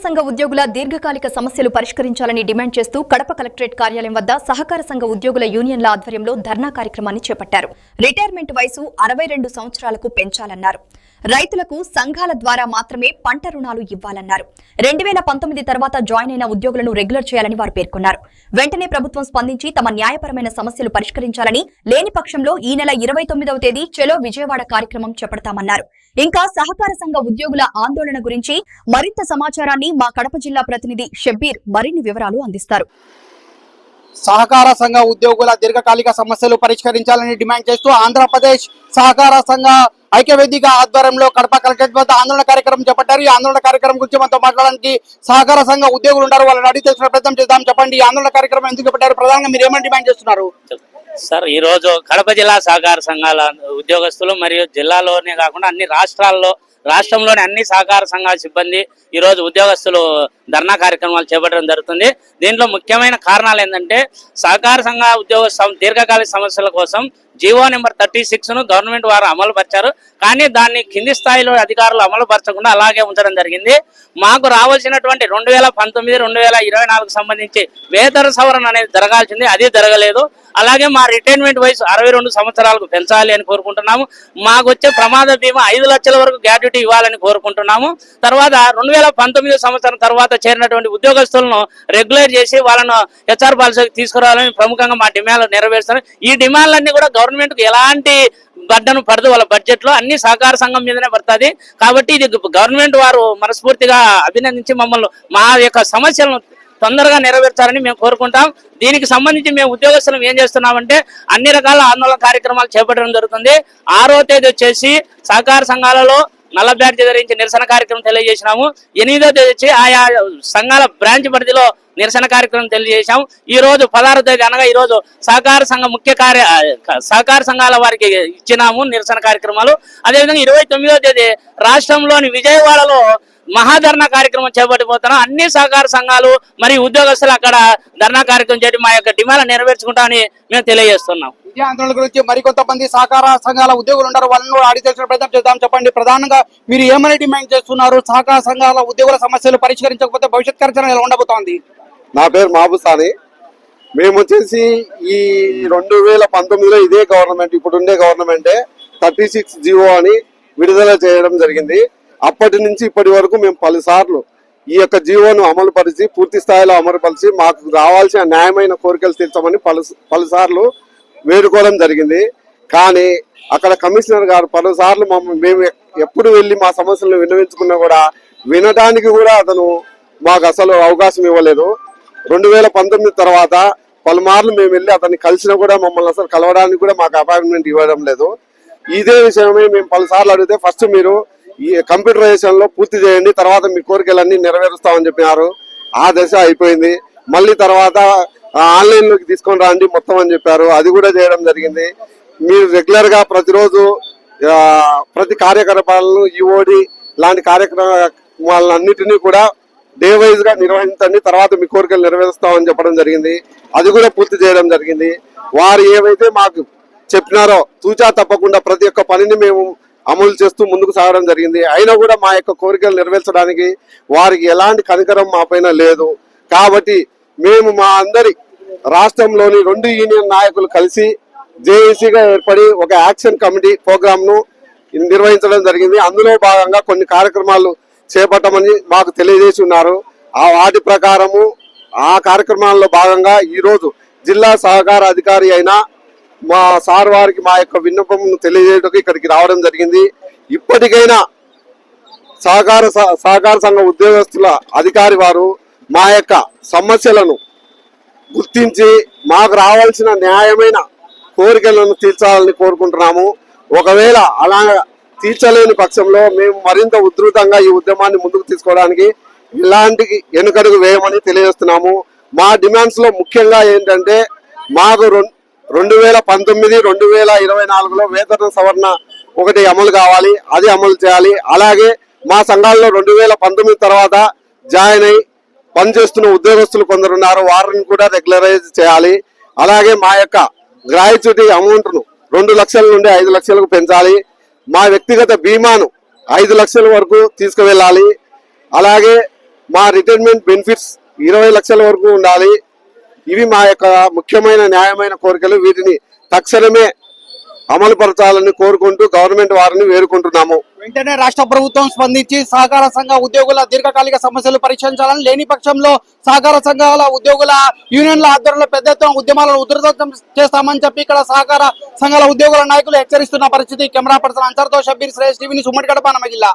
సంఘ ఉద్యోగుల దీర్ఘకాలిక సమస్యలు పరిష్కరించాలని డిమాండ్ చేస్తూ కడప కలెక్టరేట్ కార్యాలయం వద్ద సహకార సంఘ ఉద్యోగుల యూనియన్ల ఆధ్వర్యంలో ధర్నా కార్యక్రమాన్ని చేపట్టారు. రిటైర్మెంట్ వయసు 62 సంవత్సరాలకు పెంచాలన్నారు. రైతులకు సంఘాల ద్వారా మాత్రమే పంట రుణాలు ఇవ్వాలన్నారు. 2019 తర్వాత జాయిన్ అయిన ఉద్యోగులను రెగ్యులర్ చేయాలని వారు పేర్కొన్నారు. వెంటనే ప్రభుత్వం స్పందించి తమ న్యాయపరమైన సమస్యలు పరిష్కరించాలని, లేని పక్షంలో ఈ నెల 29వ తేదీ చలో విజయవాడ కార్యక్రమం చేపడతామన్నారు. ఇంకా సహకార సంఘ ఉద్యోగుల ఆందోళన గురించి మరింత సమాచారాన్ని మా కడప జిల్లా ప్రతినిధి షబ్బీర్ మరిన్ని వివరాలు అందిస్తారు. సహకార సంఘ ఉద్యోగుల దీర్ఘకాలిక సమస్యలు పరిష్కరించాలని డిమాండ్ చేస్తూ ఆంధ్రప్రదేశ్ సహకార సంఘ ఐక్యవేదిక ఆధ్వర్యంలో కడప కలెక్టరేట్ వద్ద ఆందోళన కార్యక్రమం చేపట్టారు. ఈ ఆందోళన కార్యక్రమం గురించి మనతో మాట్లాడడానికి సహకార సంఘ ఉద్యోగులు ఉన్నారు. వాళ్ళని అడిగి తెలుసుకునే ప్రయత్నం చేద్దాం. చెప్పండి, ఈ ఆందోళన కార్యక్రమం ఎందుకు చేపట్టారు? ప్రధానంగా మీరు ఏమని డిమాండ్ చేస్తున్నారు? సార్, ఈ రోజు కడప జిల్లా సహకార సంఘాల ఉద్యోగస్తులు మరియు జిల్లాలోనే కాకుండా అన్ని రాష్ట్రంలోని అన్ని సహకార సంఘాల సిబ్బంది ఈ రోజు ఉద్యోగస్తులు ధర్నా కార్యక్రమాలు చేపట్టడం జరుగుతుంది. దీంట్లో ముఖ్యమైన కారణాలు ఏంటంటే సహకార సంఘ ఉద్యోగ దీర్ఘకాలిక సమస్యల కోసం జీవో నెంబర్ 36ను గవర్నమెంట్ వారు అమలు పరిచారు. కానీ దాన్ని కింది స్థాయిలో అధికారులు అమలు పరచకుండా అలాగే ఉంచడం జరిగింది. మాకు రావాల్సినటువంటి 2019, 2024 సంబంధించి వేతన సవరణ అనేది జరగాల్సింది, అది జరగలేదు. అలాగే మా రిటైర్మెంట్ వయసు 62 సంవత్సరాలకు పెంచాలి అని కోరుకుంటున్నాము. మాకు వచ్చే ప్రమాద బీమా 5 లక్షల వరకు గ్రాట్యుటీ ఇవ్వాలని కోరుకుంటున్నాము. తర్వాత 2019 సంవత్సరం తర్వాత చేరినటువంటి ఉద్యోగస్తులను రెగ్యులర్ చేసి వాళ్ళను హెచ్ఆర్ పాలసీకి తీసుకురావాలని ప్రముఖంగా మా డిమాండ్లు నెరవేరుస్తున్నాం. ఈ డిమాండ్లన్నీ కూడా గవర్నమెంట్ కు ఎలాంటి బడ్డను పడదు, వాళ్ళ బడ్జెట్ లో అన్ని సహకార సంఘం మీదనే పడుతుంది. కాబట్టి ఇది గవర్నమెంట్ వారు మనస్ఫూర్తిగా అభినందించి మమ్మల్ని మా యొక్క సమస్యలను తొందరగా నెరవేర్చాలని మేము కోరుకుంటాం. దీనికి సంబంధించి మేము ఉద్యోగస్తులు ఏం చేస్తున్నామంటే అన్ని రకాల ఆందోళన కార్యక్రమాలు చేపట్టడం జరుగుతుంది. 6వ తేదీ వచ్చేసి సహకార సంఘాలలో నల్ల బ్యాడ్జ్ ధరించి నిరసన కార్యక్రమం తెలియజేసినాము. 8వ తేదీ వచ్చి ఆయా సంఘాల బ్రాంచ్ పరిధిలో నిరసన కార్యక్రమం తెలియజేశాము. ఈ రోజు 16వ తేదీ అనగా ఈ రోజు సహకార సంఘ సహకార సంఘాల వారికి ఇచ్చినాము నిరసన కార్యక్రమాలు. అదేవిధంగా 29వ తేదీ రాష్ట్రంలోని విజయవాడలో మహాధర్నా కార్యక్రమం చేపట్టిపోతున్నాం. అన్ని సహకార సంఘాలు మరియు ఉద్యోగస్తులు అక్కడ ధర్నా కార్యక్రమం చేయడం మా యొక్క డిమాండ్ నెరవేర్చుకుంటామని మేము తెలియజేస్తున్నాం. ఈ ఆందోళన గురించి మరికొంతమంది సహకార సంఘాల ఉద్యోగులు ఉన్నారు. వాళ్ళను అడిగి తెలిసిన ప్రయత్నం చేద్దాం. చెప్పండి, ప్రధానంగా మీరు ఏమని డిమాండ్ చేస్తున్నారు? సహకార సంఘాల ఉద్యోగుల సమస్యలు పరిష్కరించకపోతే భవిష్యత్ కార్యాచరణ ఎలా ఉండబోతోంది? నా పేరు మహబూసాని. మేము వచ్చేసి ఈ 2019లో ఇదే గవర్నమెంట్, ఇప్పుడు ఉండే గవర్నమెంటే 36 జీవో అని విడుదల చేయడం జరిగింది. అప్పటి నుంచి ఇప్పటి వరకు మేము పలుసార్లు ఈ యొక్క జీవోను అమలుపరిచి పూర్తి స్థాయిలో అమలుపరిచి మాకు రావాల్సిన న్యాయమైన కోరికలు తీర్చమని పలుసార్లు వేడుకోవడం జరిగింది. కానీ అక్కడ కమిషనర్ గారు పలుసార్లు మేము ఎప్పుడు వెళ్ళి మా సమస్యలను విన్నవించుకున్నా కూడా వినడానికి కూడా అతను మాకు అసలు అవకాశం ఇవ్వలేదు. 2019 తర్వాత పలుమార్లు మేము వెళ్ళి అతన్ని కలిసినా కూడా మమ్మల్ని అసలు కలవడానికి కూడా మాకు అపాయింట్మెంట్ ఇవ్వడం లేదు. ఇదే విషయమే మేము పలుసార్లు అడిగితే ఫస్ట్ మీరు ఈ కంప్యూటరైజేషన్ లో పూర్తి చేయండి, తర్వాత మీ కోరికలన్నీ నెరవేరుస్తామని చెప్పినారు. ఆ దశ అయిపోయింది. మళ్ళీ తర్వాత ఆన్లైన్ లోకి తీసుకొని రండి మొత్తం అని చెప్పారు. అది కూడా చేయడం జరిగింది. మీరు రెగ్యులర్ గా ప్రతిరోజు ప్రతి కార్యకలాపాలను ఈఓడి లాంటి కార్యక్రమాలన్నిటినీ కూడా డే వైజ్ గా నిర్వహించండి, తర్వాత మీ కోరికలు నెరవేరుస్తామని చెప్పడం జరిగింది. అది కూడా పూర్తి చేయడం జరిగింది. వారు ఏవైతే మాకు చెప్పినారో తూచా తప్పకుండా ప్రతి ఒక్క పనిని మేము అమలు చేస్తూ ముందుకు సాగడం జరిగింది. అయినా కూడా మా యొక్క కోరికలు నెరవేర్చడానికి వారికి ఎలాంటి కనికరం మా పైన లేదు. కాబట్టి మేము మా అందరి రాష్ట్రంలోని 2 యూనియన్ నాయకులు కలిసి జేఏసీగా ఏర్పడి ఒక యాక్షన్ కమిటీ ప్రోగ్రామ్ ను నిర్వహించడం జరిగింది. అందులో భాగంగా కొన్ని కార్యక్రమాలు చేపట్టమని మాకు తెలియజేసి ఉన్నారు. ఆ వాటి ప్రకారము ఆ కార్యక్రమాల్లో భాగంగా ఈరోజు జిల్లా సహకార అధికారి అయిన మా సార్ వారికి మా యొక్క విన్నపం తెలియజేయడానికి ఇక్కడికి రావడం జరిగింది. ఇప్పటికైనా సహకార సంఘ ఉద్యోగస్తుల అధికారి వారు మా యొక్క సమస్యలను గుర్తించి మాకు రావాల్సిన న్యాయమైన కోరికలను తీర్చాలని కోరుకుంటున్నాము. ఒకవేళ అలా తీర్చలేని పక్షంలో మేము మరింత ఉధృతంగా ఈ ఉద్యమాన్ని ముందుకు తీసుకోవడానికి ఎలాంటి వెనుకడుగు వేయమని తెలియజేస్తున్నాము. మా డిమాండ్స్ లో ముఖ్యంగా ఏంటంటే మాకు 2019, 2024లో వేతన సవరణ ఒకటి అమలు కావాలి, అది అమలు చేయాలి. అలాగే మా సంఘాల్లో 2019 తర్వాత జాయిన్ అయి పనిచేస్తున్న ఉద్యోగస్తులు కొందరు ఉన్నారు, వారిని కూడా రెగ్యులరైజ్ చేయాలి. అలాగే మా యొక్క గ్రాట్యుటీ అమౌంట్ ను 2 లక్షల నుండి 5 లక్షలకు పెంచాలి. మా వ్యక్తిగత బీమాను 5 లక్షల వరకు తీసుకువెళ్ళాలి. అలాగే మా రిటైర్మెంట్ బెనిఫిట్స్ 20 లక్షల వరకు ఉండాలి. ఇవి మా యొక్క ముఖ్యమైన న్యాయమైన కోరికలు. వీటిని తక్షణమే అమలు పరచాలని కోరుకుంటూ గవర్నమెంట్ వారిని వేడుకుంటున్నాము. వెంటనే రాష్ట్ర ప్రభుత్వం స్పందించి సహకార సంఘ ఉద్యోగుల దీర్ఘకాలిక సమస్యలు పరిష్కరించాలని, లేని పక్షంలో సహకార సంఘాల ఉద్యోగుల యూనియన్ల ఆధ్వర్యంలో పెద్ద ఎత్తున ఉద్యమాలను ఉధృతం చేస్తామని చెప్పి ఇక్కడ సహకార సంఘాల ఉద్యోగుల నాయకులు హెచ్చరిస్తున్న పరిస్థితి. కెమెరా పర్సన్ అన్సర్తో షబ్బీర్, శ్రేయస్ టీవీ న్యూస్, ఉమ్మడి కడప, అన్నమయ్య జిల్లా.